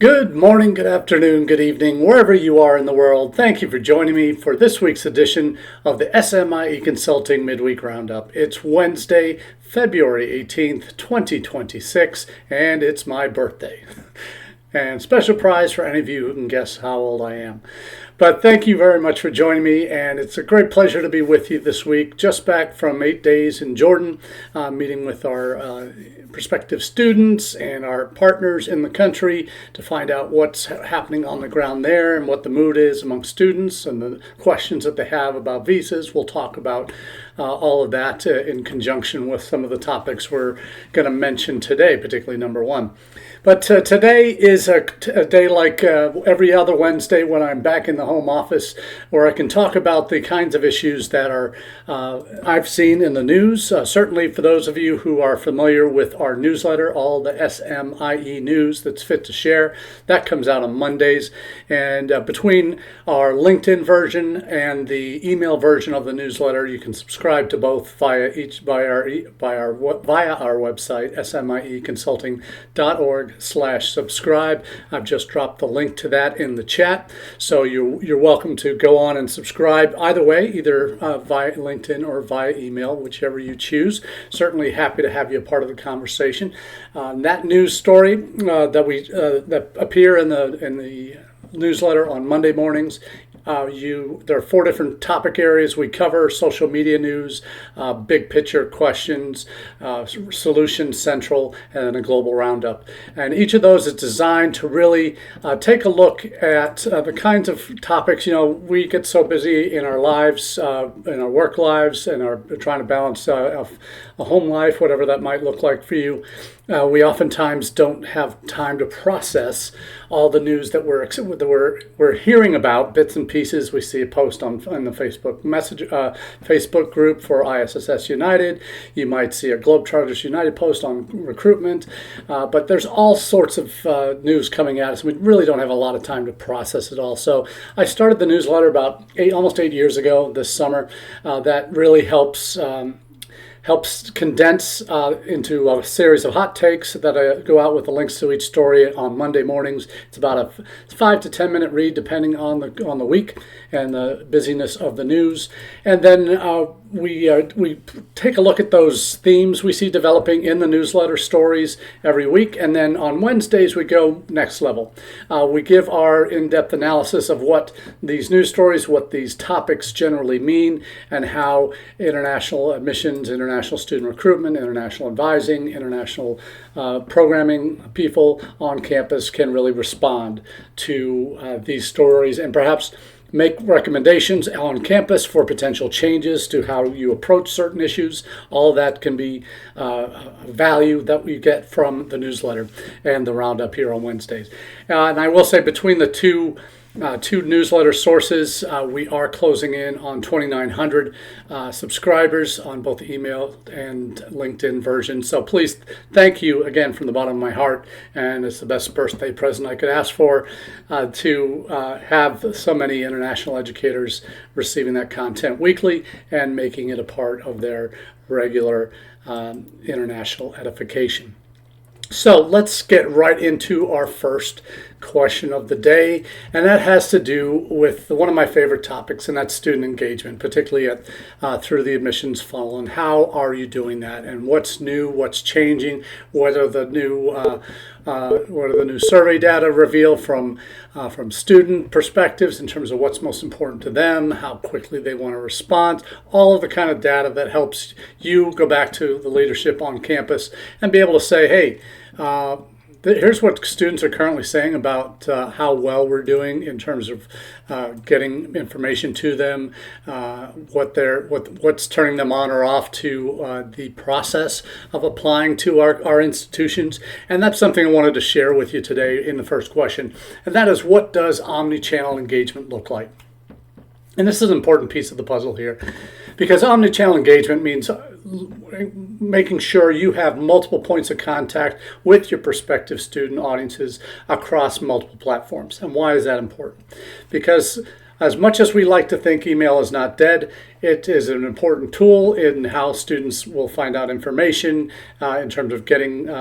Good morning, good afternoon, good evening, wherever you are in the world. Thank you for joining me for this week's edition of the SMIE Consulting Midweek Roundup. It's Wednesday, February 18th, 2026, and it's my birthday. And special prize for any of you who can guess how old I am. But thank you very much for joining me, and it's a great pleasure to be with you this week. Just back from 8 days in Jordan, meeting with our prospective students and our partners in the country to find out what's happening on the ground there and what the mood is among students and the questions that they have about visas. We'll talk about all of that in conjunction with some of the topics we're going to mention today, particularly number one. But today is a day like every other Wednesday when I'm back in the home office, where I can talk about the kinds of issues that are I've seen in the news. Certainly for those of you who are familiar with our newsletter, all the SMIE news that's fit to share, that comes out on Mondays. And between our LinkedIn version and the email version of the newsletter, you can subscribe to both via our website, smieconsulting.org/subscribe. I've just dropped the link to that in the chat, so you're welcome to go on and subscribe either way, either via LinkedIn or via email, whichever you choose. Certainly happy to have you a part of the conversation. That news story that appear in the newsletter on Monday mornings. There are 4 different topic areas we cover: social media news, big picture questions, solution central, and a global roundup. And each of those is designed to really take a look at the kinds of topics. We get so busy in our lives, in our work lives, and are trying to balance a home life, whatever that might look like for you. We oftentimes don't have time to process all the news that we're hearing about, bits and pieces. We see a post on the Facebook group for ISSS United. You might see a Globetrotters United post on recruitment, but there's all sorts of news coming at us. We really don't have a lot of time to process it all. So I started the newsletter about almost 8 years ago this summer. That really helps condense into a series of hot takes that I go out with the links to each story on Monday mornings. It's about a 5 to 10 minute read depending on the week and the busyness of the news. And then we take a look at those themes we see developing in the newsletter stories every week. And then on Wednesdays, we go next level. We give our in-depth analysis of what these news stories, what these topics generally mean, and how international admissions, international student recruitment, international advising, international programming people on campus can really respond to these stories and perhaps make recommendations on campus for potential changes to how you approach certain issues. All of that can be value that we get from the newsletter and the roundup here on Wednesdays. And I will say between the two newsletter sources, we are closing in on 2,900 subscribers on both the email and LinkedIn version. So please, thank you again from the bottom of my heart, and it's the best birthday present I could ask for to have so many international educators receiving that content weekly and making it a part of their regular international edification. So let's get right into our first question of the day, and that has to do with one of my favorite topics, and that's student engagement, particularly through the admissions funnel. And how are you doing that? And what's new? What's changing? What are the new survey data reveal from student perspectives in terms of what's most important to them, how quickly they want to respond, all of the kind of data that helps you go back to the leadership on campus and be able to say, hey, here's what students are currently saying about how well we're doing in terms of getting information to them, what's turning them on or off to the process of applying to our institutions. And that's something I wanted to share with you today in the first question. And that is, what does omnichannel engagement look like? And this is an important piece of the puzzle here, because omnichannel engagement means making sure you have multiple points of contact with your prospective student audiences across multiple platforms. And why is that important? Because As much as we like to think email is not dead, it is an important tool in how students will find out information in terms of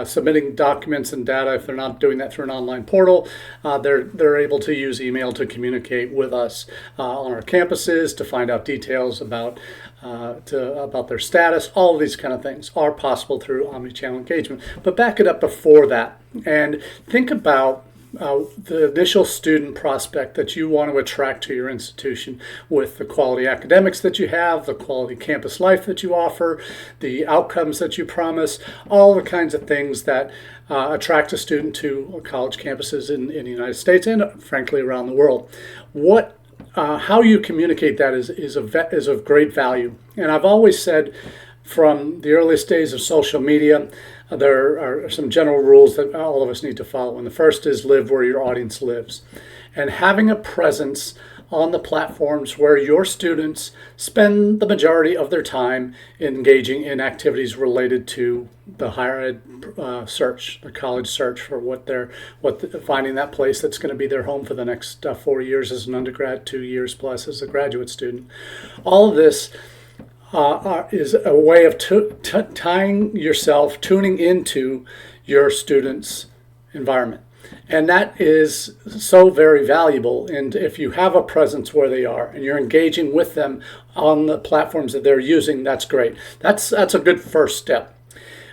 submitting documents and data. If they're not doing that through an online portal, they're able to use email to communicate with us on our campuses, to find out details about their status. All of these kind of things are possible through omnichannel engagement. But back it up before that and think about the initial student prospect that you want to attract to your institution with the quality academics that you have, the quality campus life that you offer, the outcomes that you promise, all the kinds of things that attract a student to college campuses in the United States and frankly around the world. How you communicate that is of great value. And I've always said from the earliest days of social media, there are some general rules that all of us need to follow. And the first is live where your audience lives. And having a presence on the platforms where your students spend the majority of their time engaging in activities related to the higher ed search, the college search for finding that place that's going to be their home for the next 4 years as an undergrad, 2 years plus as a graduate student. All of this is a way of tuning into your students' environment. And that is so very valuable. And if you have a presence where they are and you're engaging with them on the platforms that they're using, that's great. That's a good first step.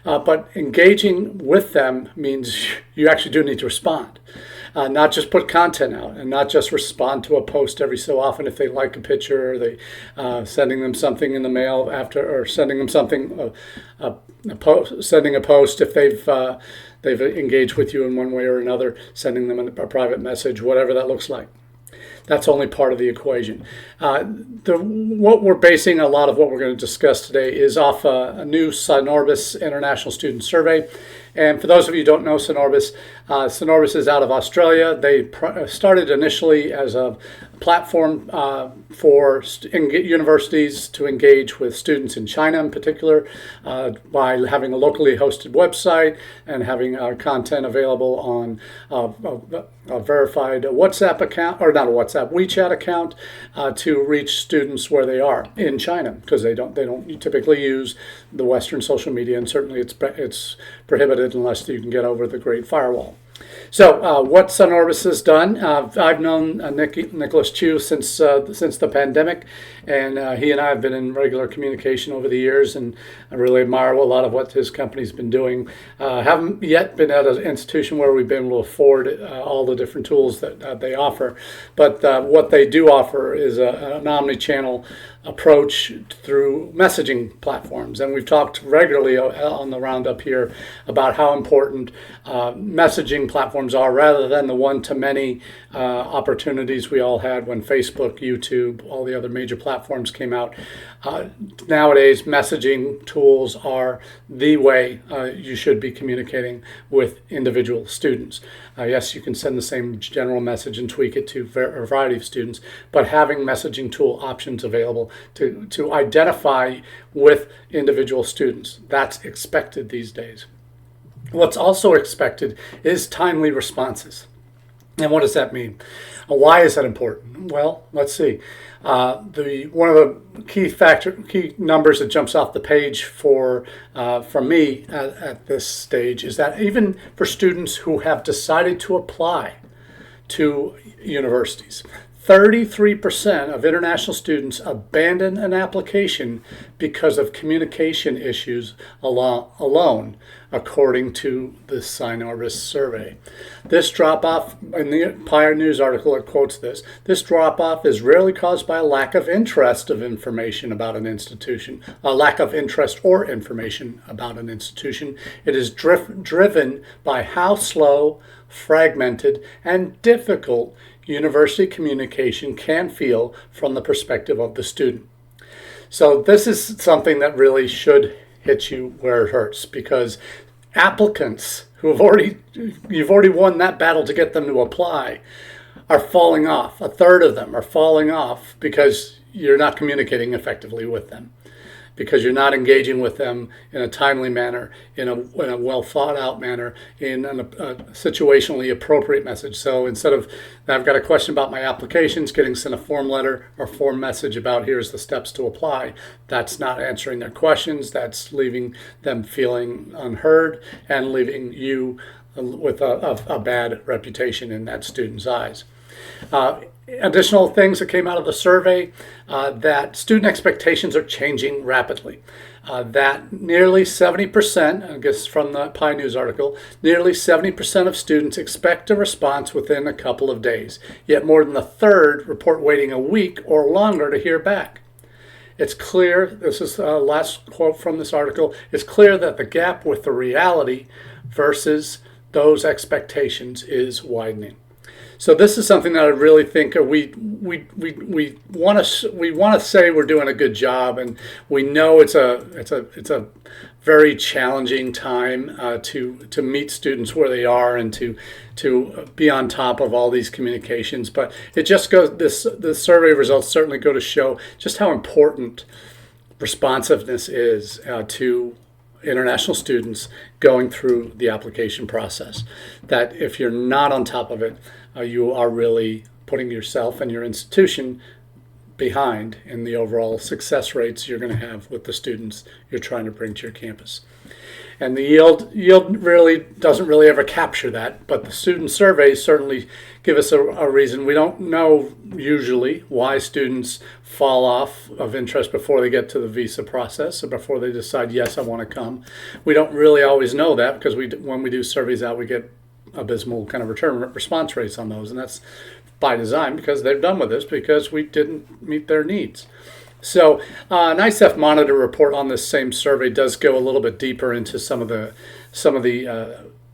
But engaging with them means you actually do need to respond. Not just put content out and not just respond to a post every so often if they like a picture or they sending them something in the mail after, or sending them something sending a post if they've engaged with you in one way or another, sending them a private message, whatever that looks like. That's only part of the equation. What we're basing a lot of what we're going to discuss today is off a new Synorbis International Student Survey. And for those of you who don't know Synorbis is out of Australia. They started initially as a platform for universities to engage with students in China in particular by having a locally hosted website and having content available on a verified WhatsApp account, or not a WhatsApp, WeChat account to reach students where they are in China, because they don't typically use the Western social media, and certainly it's prohibited unless you can get over the Great Firewall. So what Synorbis has done, I've known Nicholas Chu since the pandemic, and he and I have been in regular communication over the years, and I really admire a lot of what his company's been doing. Haven't yet been at an institution where we've been able to afford all the different tools that they offer, but what they do offer is an omni-channel approach through messaging platforms. And we've talked regularly on the Roundup here about how important messaging platforms are, rather than the one-to-many opportunities we all had when Facebook, YouTube, all the other major platforms came out. Nowadays, messaging tools are the way you should be communicating with individual students. Yes, you can send the same general message and tweak it to a variety of students, but having messaging tool options available to identify with individual students, that's expected these days. What's also expected is timely responses. And what does that mean? Why is that important? Well, let's see. One of the key numbers that jumps off the page from me at this stage is that even for students who have decided to apply to universities, 33% of international students abandon an application because of communication issues alone, according to the Synorbis survey. This drop-off, in the Pioneer News article, it quotes this drop-off is rarely caused by a lack of interest of information about an institution, a lack of interest or information about an institution. It is driven by how slow, fragmented, and difficult university communication can feel from the perspective of the student. So this is something that really should hit you where it hurts, because applicants you've already won that battle to get them to apply, are falling off. A third of them are falling off because you're not communicating effectively with them. because you're not engaging with them in a timely manner, in a well thought out manner, in a situationally appropriate message. So instead of, I've got a question about my applications, getting sent a form letter or form message about here's the steps to apply, that's not answering their questions. That's leaving them feeling unheard and leaving you with a bad reputation in that student's eyes. Additional things that came out of the survey, that student expectations are changing rapidly. That nearly 70%, I guess from the Pi News article, nearly 70% of students expect a response within a couple of days, yet more than a third report waiting a week or longer to hear back. It's clear, this is the last quote from this article, it's clear that the gap with the reality versus those expectations is widening. So this is something that I really think we want to say we're doing a good job, and we know it's a very challenging time to meet students where they are and to be on top of all these communications. But it just goes, the survey results certainly go to show just how important responsiveness is to international students going through the application process. That if you're not on top of it, you are really putting yourself and your institution behind in the overall success rates you're going to have with the students you're trying to bring to your campus. And the yield really doesn't really ever capture that, but the student surveys certainly give us a reason. We don't know usually why students fall off of interest before they get to the visa process or before they decide, yes, I want to come. We don't really always know that because when we do surveys out, we get abysmal kind of return response rates on those, and that's by design because they're done with this because we didn't meet their needs. So an ICEF Monitor report on this same survey does go a little bit deeper into some of the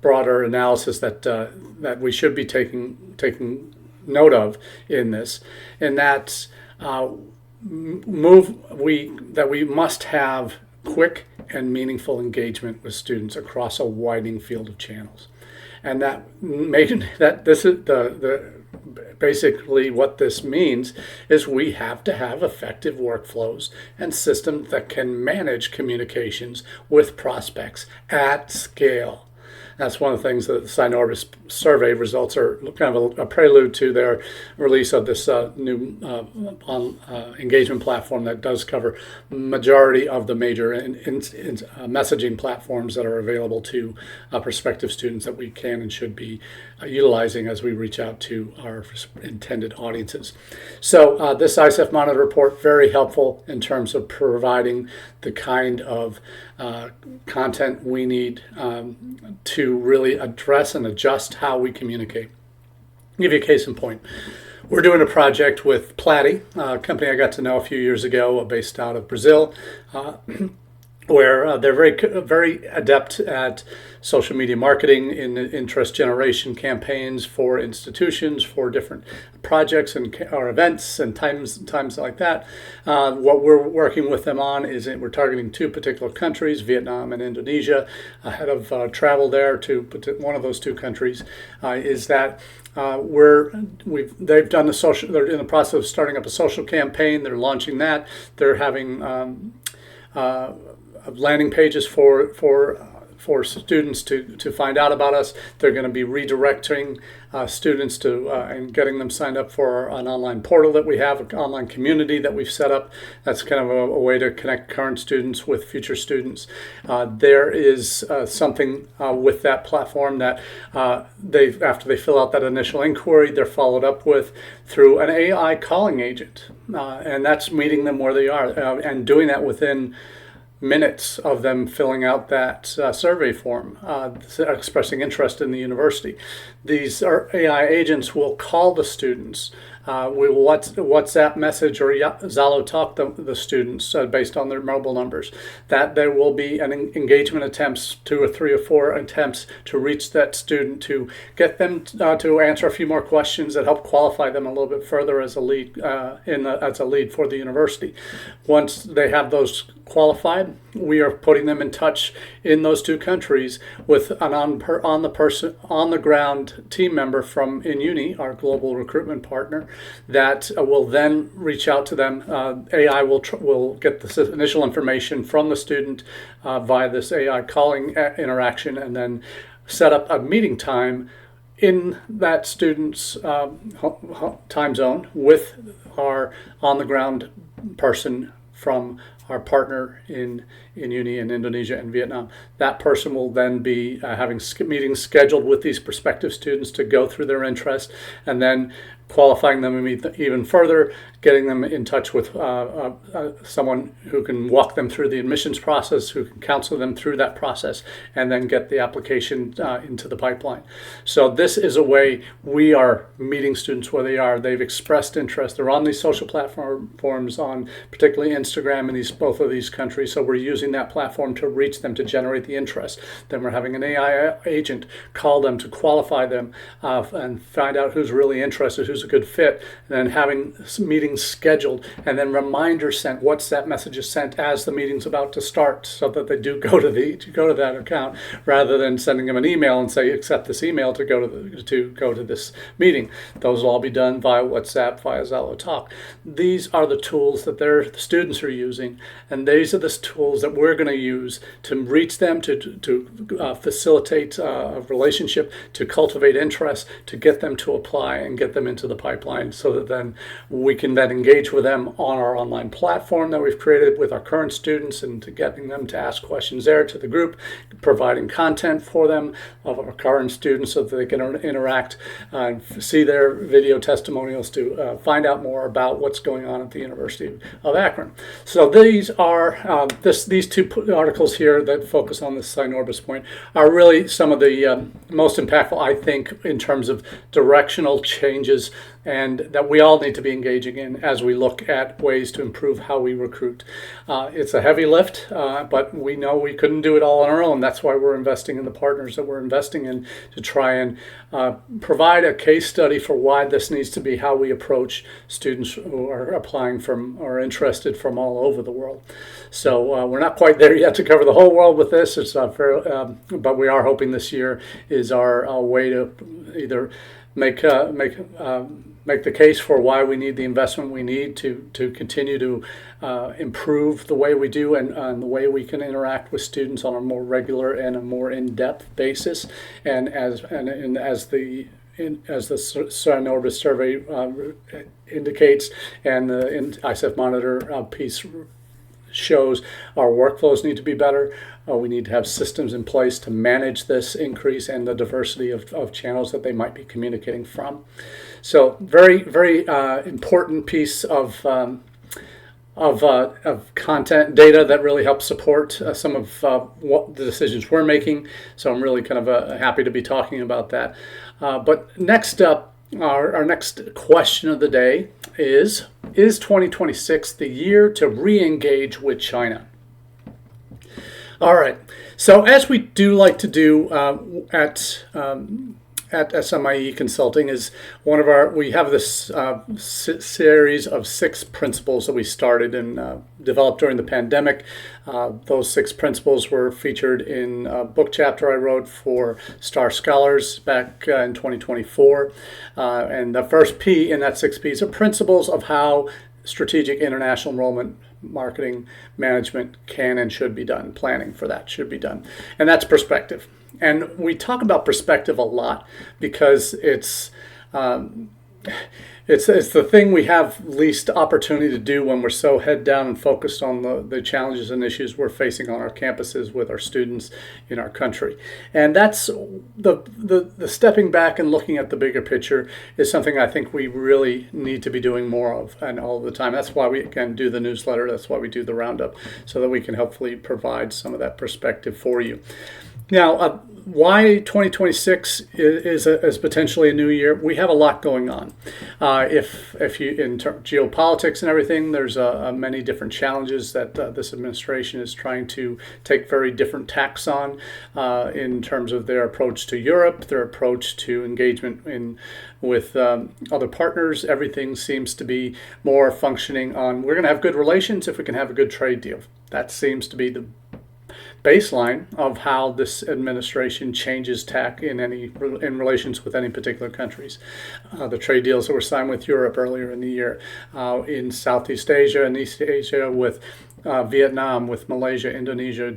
broader analysis that we should be taking note of in this, and that's that we must have quick and meaningful engagement with students across a widening field of channels. And this is basically what this means is we have to have effective workflows and systems that can manage communications with prospects at scale. That's one of the things that the Synorbis survey results are kind of a prelude to their release of this new engagement platform that does cover majority of the major messaging platforms that are available to prospective students that we can and should be utilizing as we reach out to our intended audiences. So this ICEF Monitor report, very helpful in terms of providing the kind of content we need to really address and adjust how we communicate. I'll give you a case in point. We're doing a project with Platy, a company I got to know a few years ago based out of Brazil, where they're very adept at social media marketing in interest generation campaigns for institutions, for different projects or events and times like that. What we're working with them on is we're targeting two particular countries, Vietnam and Indonesia. Ahead of travel there to one of those two countries, is that they've done the social. They're in the process of starting up a social campaign. They're launching that. They're having landing pages for students to find out about us. They're going to be redirecting students to and getting them signed up for an online portal that we have, an online community that we've set up. That's kind of a way to connect current students with future students. There is something with that platform that after they fill out that initial inquiry, they're followed up with through an AI calling agent, and that's meeting them where they are and doing that within minutes of them filling out that survey form, expressing interest in the university. These AI agents will call the students, will WhatsApp message or Zalo talk the students based on their mobile numbers. That there will be an engagement attempts, 2 or 3 or 4 attempts to reach that student to get them to answer a few more questions that help qualify them a little bit further as a lead as a lead for the university. Once they have those qualified, we are putting them in touch in those two countries with an on the ground talent team member from InUni, our global recruitment partner, that will then reach out to them. AI will get this initial information from the student via this AI calling interaction, and then set up a meeting time in that student's time zone with our on-the-ground person from our partner in InUni in Indonesia and Vietnam. That person will then be having meetings scheduled with these prospective students to go through their interest, and then qualifying them even further, getting them in touch with someone who can walk them through the admissions process, who can counsel them through that process, and then get the application into the pipeline. So this is a way we are meeting students where they are. They've expressed interest. They're on these social platforms, on particularly Instagram in both of these countries. So we're using that platform to reach them, to generate the interest. Then we're having an AI agent call them to qualify them and find out who's really interested, who's a good fit, and then having meetings scheduled, and then reminders sent. WhatsApp messages sent as the meeting's about to start, so that they do go to that account, rather than sending them an email and say accept this email to go to this meeting. Those will all be done via WhatsApp, via Zello Talk. These are the tools that the students are using, and these are the tools that we're going to use to reach them, to facilitate a relationship, to cultivate interest, to get them to apply and get them into the pipeline, so that then we can then engage with them on our online platform that we've created with our current students, and to getting them to ask questions there to the group, providing content for them of our current students so that they can interact and see their video testimonials to find out more about what's going on at the University of Akron. So these are these two articles here that focus on this Synorbis point are really some of the most impactful, I think, in terms of directional changes, and that we all need to be engaging in as we look at ways to improve how we recruit. It's a heavy lift, but we know we couldn't do it all on our own. That's why we're investing in the partners that we're investing in, to try and provide a case study for why this needs to be how we approach students who are applying from or interested from all over the world. So we're not quite there yet to cover the whole world with this. It's but we are hoping this year is our way to either make the case for why we need the investment we need to continue to improve the way we do, and the way we can interact with students on a more regular and a more in-depth basis. And as the Synorbis survey indicates, and the ISEF Monitor piece shows, our workflows need to be better. We need to have systems in place to manage this increase and the diversity of channels that they might be communicating from. So very, very important piece of content data that really helps support some of what the decisions we're making. So I'm really kind of happy to be talking about that. But next up, our next question of the day is 2026 the year to re-engage with China? All right. So as we do like to do at SMIE Consulting, is we have this series of 6 principles that we started and developed during the pandemic. Those 6 principles were featured in a book chapter I wrote for Star Scholars back in 2024. And the first P in that 6 Ps are principles of how strategic international enrollment marketing management can and should be done. Planning for that should be done. And that's perspective. And we talk about perspective a lot because it's the thing we have least opportunity to do when we're so head down and focused on the challenges and issues we're facing on our campuses with our students in our country. And that's the stepping back and looking at the bigger picture is something I think we really need to be doing more of, and all the time. That's why we can do the newsletter. That's why we do the roundup, so that we can hopefully provide some of that perspective for you. Now, why 2026 is potentially a new year? We have a lot going on. If you in geopolitics and everything, there's many different challenges that this administration is trying to take very different tacks on in terms of their approach to Europe, their approach to engagement with other partners. Everything seems to be more functioning on, we're going to have good relations if we can have a good trade deal. That seems to be baseline of how this administration changes tack in relations with any particular countries. The trade deals that were signed with Europe earlier in the year, in Southeast Asia and East Asia with Vietnam, with Malaysia, Indonesia,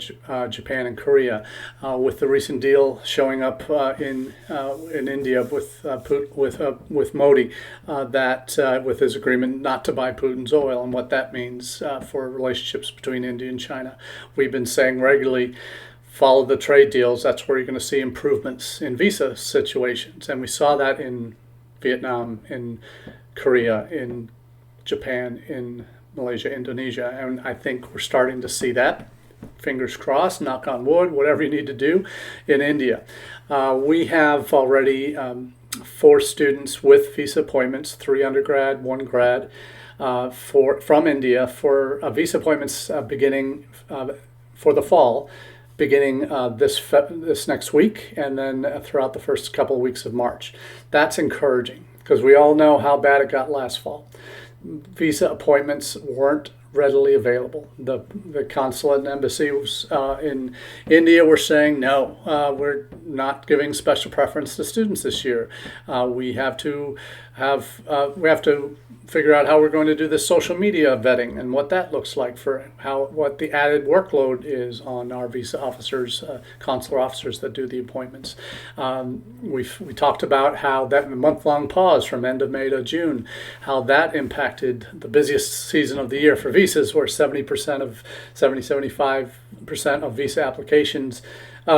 Japan, and Korea, with the recent deal showing up in India with Modi, with his agreement not to buy Putin's oil, and what that means for relationships between India and China. We've been saying regularly, follow the trade deals. That's where you're going to see improvements in visa situations, and we saw that in Vietnam, in Korea, in Japan, in Malaysia, Indonesia, and I think we're starting to see that. Fingers crossed, knock on wood, whatever you need to do, in India. We have already 4 students with visa appointments, 3 undergrad, 1 grad, from India for visa appointments beginning for the fall, beginning this next week, and then throughout the first couple of weeks of March. That's encouraging because we all know how bad it got last fall. Visa appointments weren't readily available. The consulate and embassies in India were saying, no, we're not giving special preference to students this year. We have to figure out how we're going to do this social media vetting and what that looks like for what the added workload is on our visa officers, consular officers that do the appointments. We talked about how that month-long pause from end of May to June, how that impacted the busiest season of the year for visas, where 75% of visa applications,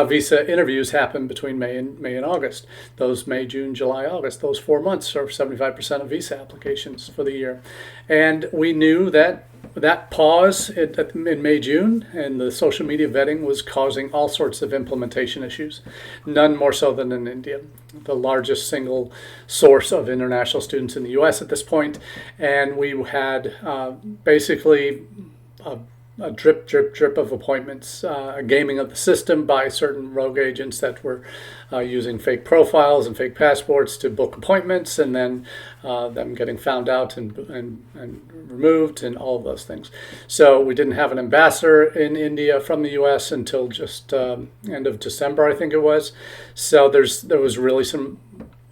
visa interviews happen between May and August. Those May, June, July, August, those 4 months are 75% of visa applications for the year. And we knew that pause in May, June, and the social media vetting was causing all sorts of implementation issues, none more so than in India, the largest single source of international students in the U.S. at this point. And we had basically a drip of appointments, a gaming of the system by certain rogue agents that were using fake profiles and fake passports to book appointments, and then them getting found out and removed and all of those things. So we didn't have an ambassador in India from the U.S. until just end of December, I think it was. So there was really some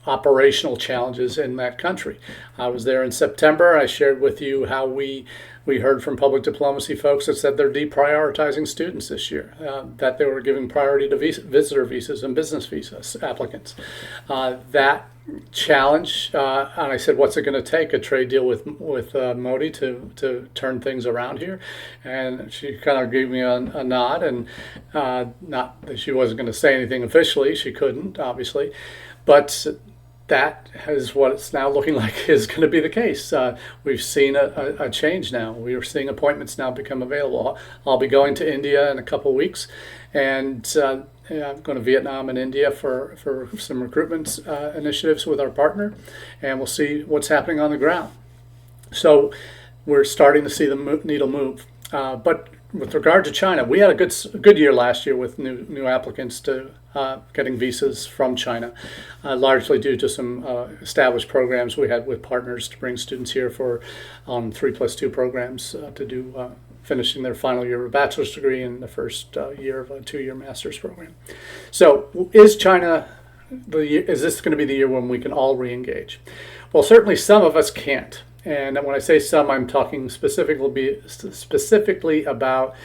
operational challenges in that country. I was there in September. I shared with you how we heard from public diplomacy folks that said they're deprioritizing students this year, that they were giving priority to visitor visas and business visa applicants. That challenge, and I said, what's it going to take, a trade deal with Modi to turn things around here? And she kind of gave me a nod, and not that she wasn't going to say anything officially. She couldn't, obviously, but that is what it's now looking like is going to be the case. We've seen a change now. We are seeing appointments now become available. I'll be going to India in a couple of weeks, and I'm going to Vietnam and India for some recruitment initiatives with our partner, and we'll see what's happening on the ground. So we're starting to see the needle move. But with regard to China, we had a good year last year with new applicants to getting visas from China, largely due to some established programs we had with partners to bring students here on 3+2 programs to do finishing their final year of a bachelor's degree and the first year of a 2-year master's program. So is this going to be the year when we can all re-engage? Well, certainly some of us can't. And when I say some, I'm talking specifically about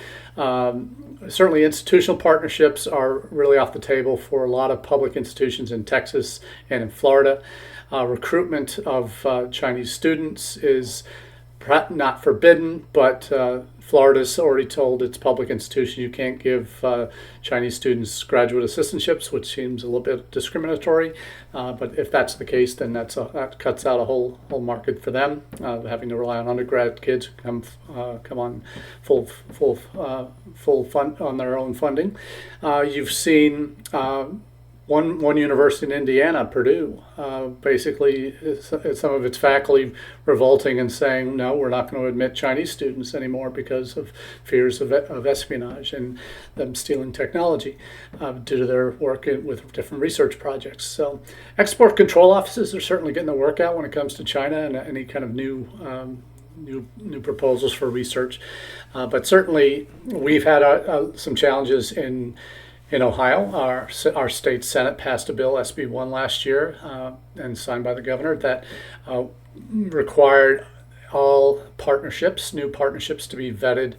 certainly institutional partnerships are really off the table for a lot of public institutions in Texas and in Florida. Recruitment of Chinese students is not forbidden, but Florida's already told its public institution you can't give Chinese students graduate assistantships, which seems a little bit discriminatory. But if that's the case, then that cuts out a whole market for them, having to rely on undergrad kids who come on full fund on their own funding. You've seen one university in Indiana, Purdue, basically some of its faculty revolting and saying, no, we're not going to admit Chinese students anymore because of fears of espionage and them stealing technology due to their work with different research projects. So export control offices are certainly getting the work out when it comes to China and any kind of new new proposals for research. But certainly, we've had some challenges in Ohio. Our state Senate passed a bill, SB1, last year, and signed by the governor, that required all new partnerships to be vetted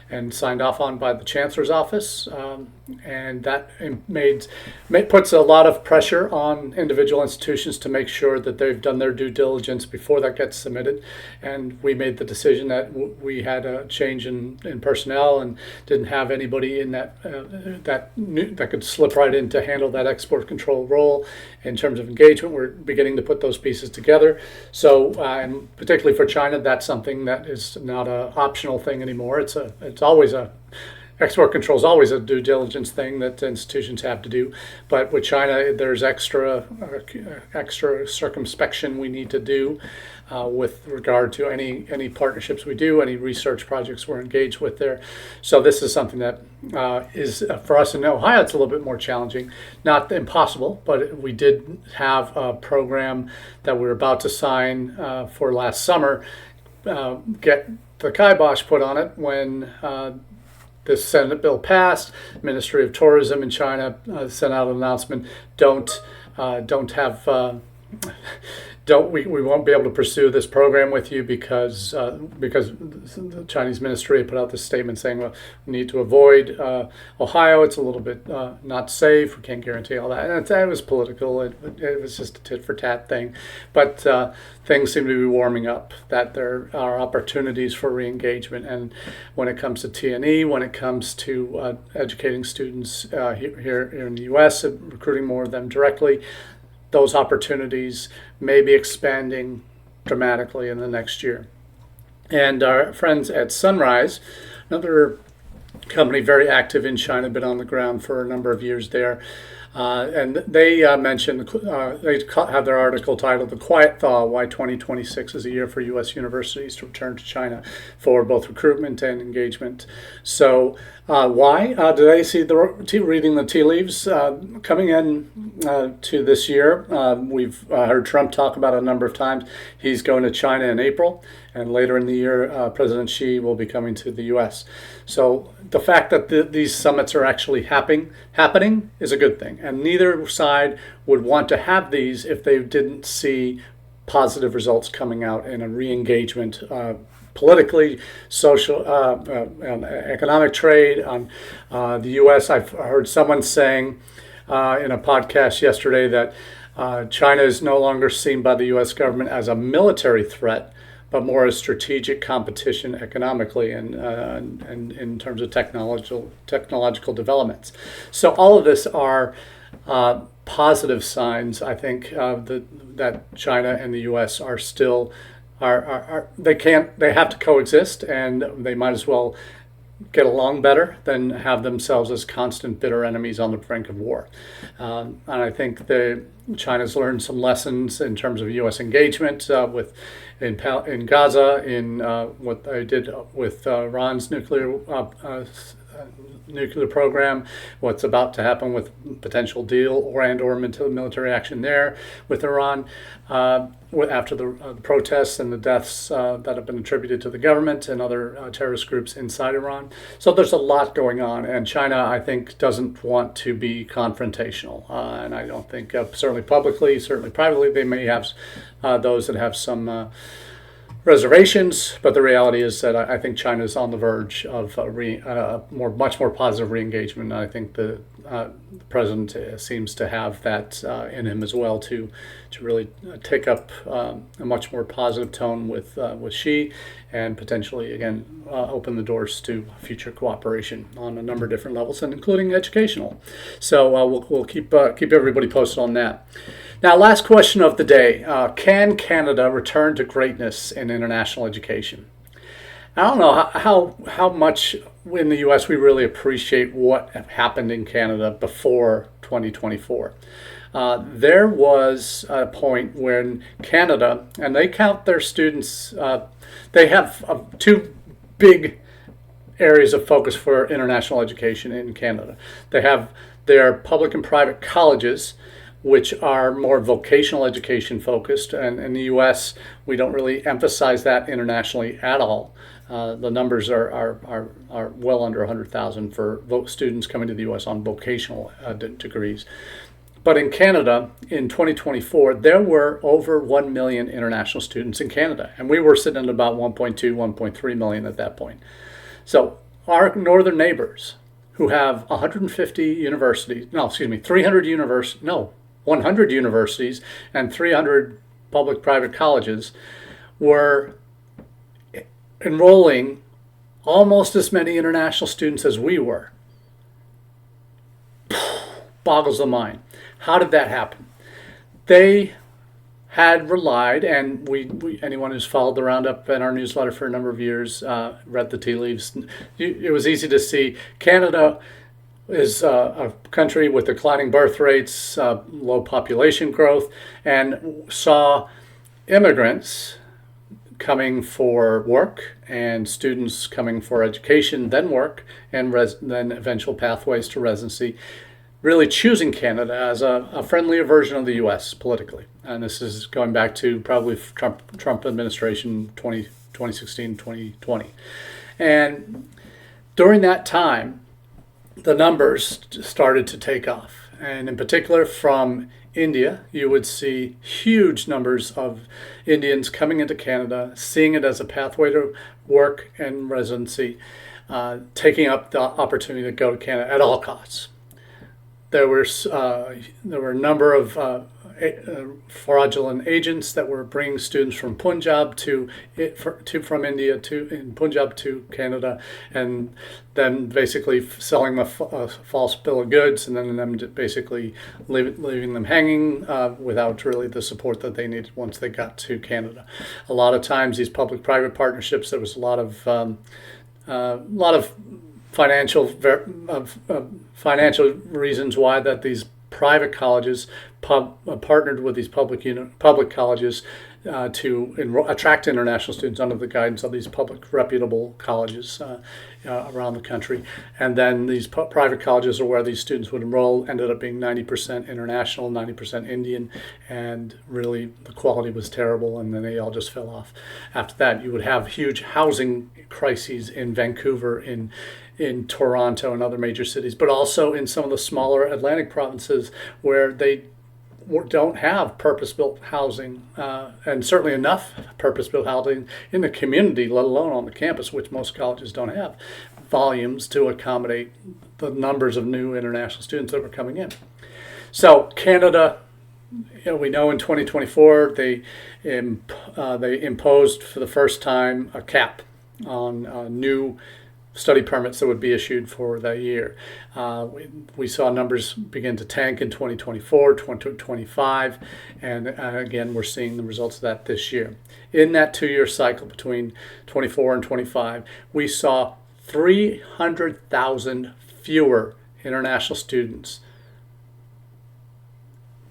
and signed off on by the chancellor's office, and that puts a lot of pressure on individual institutions to make sure that they've done their due diligence before that gets submitted. And we made the decision that we had a change in personnel and didn't have anybody in that could slip right in to handle that export control role. In terms of engagement, we're beginning to put those pieces together. So, and particularly for China, that's something that is not an optional thing anymore. It's always export control is always a due diligence thing that institutions have to do. But with China, there's extra circumspection we need to do with regard to any partnerships we do, any research projects we're engaged with there. So this is something that is, for us in Ohio, it's a little bit more challenging. Not impossible, but we did have a program that we were about to sign for last summer, get the kibosh put on it when this Senate bill passed. Ministry of Tourism in China sent out an announcement: we won't be able to pursue this program with you because the Chinese ministry put out this statement saying, well, we need to avoid Ohio. It's a little bit not safe. We can't guarantee all that. And it was political. It was just a tit for tat thing. But things seem to be warming up, that there are opportunities for re-engagement. And when it comes to T&E, when it comes to educating students here in the U.S., and recruiting more of them directly, those opportunities may be expanding dramatically in the next year. And our friends at Sunrise, another company very active in China, been on the ground for a number of years there, and they mentioned, they have their article titled "The Quiet Thaw: Why 2026 is a Year for U.S. Universities to Return to China for Both Recruitment and Engagement." So why? Do they see reading the tea leaves coming in to this year? We've heard Trump talk about it a number of times. He's going to China in April, and later in the year, President Xi will be coming to the U.S. So the fact that these summits are actually happening is a good thing. And neither side would want to have these if they didn't see positive results coming out in a re-engagement politically, social, economic trade. On the U.S., I've heard someone saying in a podcast yesterday that China is no longer seen by the U.S. government as a military threat, but more as strategic competition economically and in terms of technological developments. So all of this are positive signs, I think, that China and the U.S. are still they have to coexist, and they might as well get along better than have themselves as constant bitter enemies on the brink of war. And I think China's learned some lessons in terms of U.S. engagement in Gaza, in what they did with Iran's nuclear program, what's about to happen with potential deal or military action there with Iran after the protests and the deaths that have been attributed to the government and other terrorist groups inside Iran. So there's a lot going on, and China, I think, doesn't want to be confrontational. And I don't think, certainly publicly, certainly privately, they may have those that have some reservations, but the reality is that I think China is on the verge of much more positive re-engagement. And I think the president seems to have that in him as well to really take up a much more positive tone with Xi, and potentially again open the doors to future cooperation on a number of different levels, and including educational. So we'll keep everybody posted on that. Now, last question of the day. Can Canada return to greatness in international education? I don't know how much in the U.S. we really appreciate what happened in Canada before 2024. There was a point when Canada, and they count their students, they have two big areas of focus for international education in Canada. They have their public and private colleges, which are more vocational education focused. And in the U.S., we don't really emphasize that internationally at all. The numbers are well under 100,000 for students coming to the U.S. on vocational degrees. But in Canada, in 2024, there were over 1 million international students in Canada. And we were sitting at about 1.2, 1.3 million at that point. So our northern neighbors, who have 150 universities, 300 universities, 100 universities and 300 public-private colleges, were enrolling almost as many international students as we were. Boggles the mind. How did that happen? They had relied, and we anyone who's followed the Roundup and our newsletter for a number of years, read the tea leaves, it was easy to see Canada is a country with declining birth rates, low population growth, and saw immigrants coming for work and students coming for education, then work, and then eventual pathways to residency, really choosing Canada as a friendlier version of the U.S. politically. And this is going back to probably Trump administration 2016, 2020. And during that time, the numbers started to take off. And in particular from India, you would see huge numbers of Indians coming into Canada, seeing it as a pathway to work and residency, taking up the opportunity to go to Canada at all costs. There were a number of fraudulent agents that were bringing students from Punjab from India in Punjab to Canada, and then basically selling a false bill of goods, and then them basically leaving them hanging without really the support that they needed once they got to Canada. A lot of times, these public-private partnerships, there was a lot of financial reasons why that these private colleges partnered with these public colleges to attract international students under the guidance of these public reputable colleges around the country. And then these private colleges are where these students would enroll, ended up being 90% international, 90% Indian, and really the quality was terrible, and then they all just fell off. After that, you would have huge housing crises in Vancouver, in Toronto and other major cities, but also in some of the smaller Atlantic provinces where they don't have purpose-built housing, and certainly enough purpose-built housing in the community, let alone on the campus, which most colleges don't have volumes to accommodate the numbers of new international students that were coming in. So Canada, we know in 2024 they imposed for the first time a cap on new study permits that would be issued for that year. We saw numbers begin to tank in 2024, 2025, and again, we're seeing the results of that this year. In that 2-year cycle between 24 and 25, we saw 300,000 fewer international students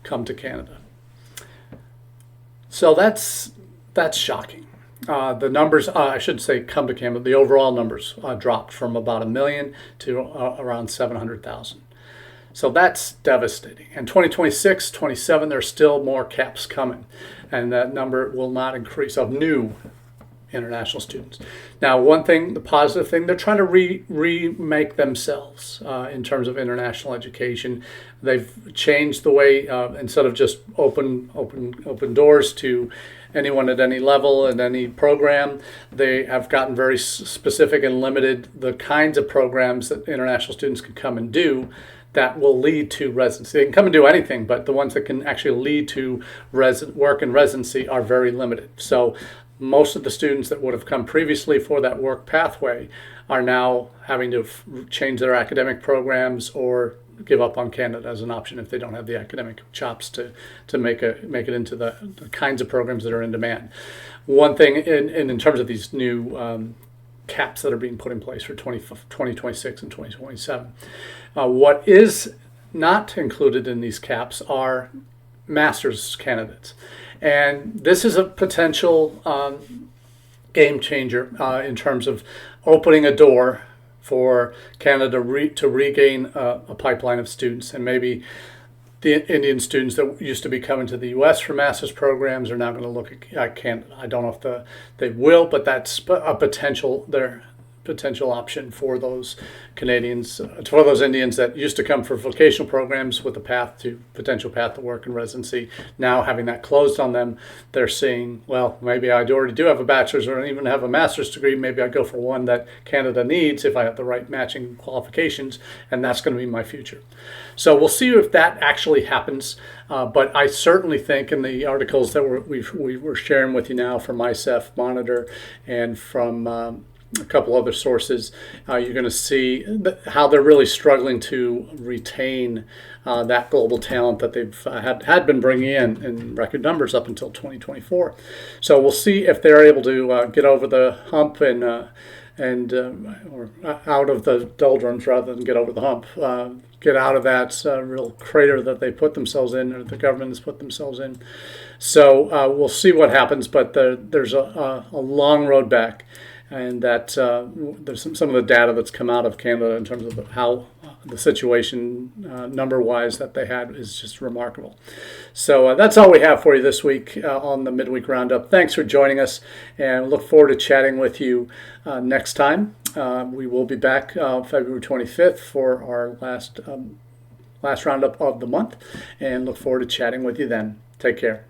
come to Canada. So that's shocking. The numbers, I should say, come to Canada, the overall numbers dropped from about 1 million to around 700,000. So that's devastating. And 2026, 27, there's still more caps coming. And that number will not increase of new international students. Now, one thing, the positive thing, they're trying to remake themselves in terms of international education. They've changed the way, instead of just open doors to anyone at any level and any program, they have gotten very specific and limited the kinds of programs that international students can come and do that will lead to residency. They can come and do anything, but the ones that can actually lead to work and residency are very limited. So most of the students that would have come previously for that work pathway are now having to change their academic programs or give up on Canada as an option if they don't have the academic chops to make it into the kinds of programs that are in demand. One thing in terms of these new caps that are being put in place for 2026 and 2027, what is not included in these caps are master's candidates. And this is a potential game changer in terms of opening a door for Canada to regain a pipeline of students and maybe the Indian students that used to be coming to the U.S. for master's programs are now going to look at Canada. I don't know if they will, but that's a potential option for those Canadians, for those Indians that used to come for vocational programs with a potential path to work and residency. Now having that closed on them, they're seeing, well, maybe I already do have a bachelor's or even have a master's degree. Maybe I go for one that Canada needs if I have the right matching qualifications, and that's going to be my future. So we'll see if that actually happens. But I certainly think in the articles that we were sharing with you now from ICEF Monitor and from a couple other sources, you're going to see how they're really struggling to retain that global talent that they've had been bringing in record numbers up until 2024. So we'll see if they're able to get over the hump or out of the doldrums rather than get over the hump. Get out of that real crater that they put themselves in, or the government has put themselves in. So we'll see what happens, but there's a long road back. And that there's some of the data that's come out of Canada in terms of how the situation number-wise that they had is just remarkable. So that's all we have for you this week on the Midweek Roundup. Thanks for joining us, and look forward to chatting with you next time. We will be back February 25th for our last roundup of the month, and look forward to chatting with you then. Take care.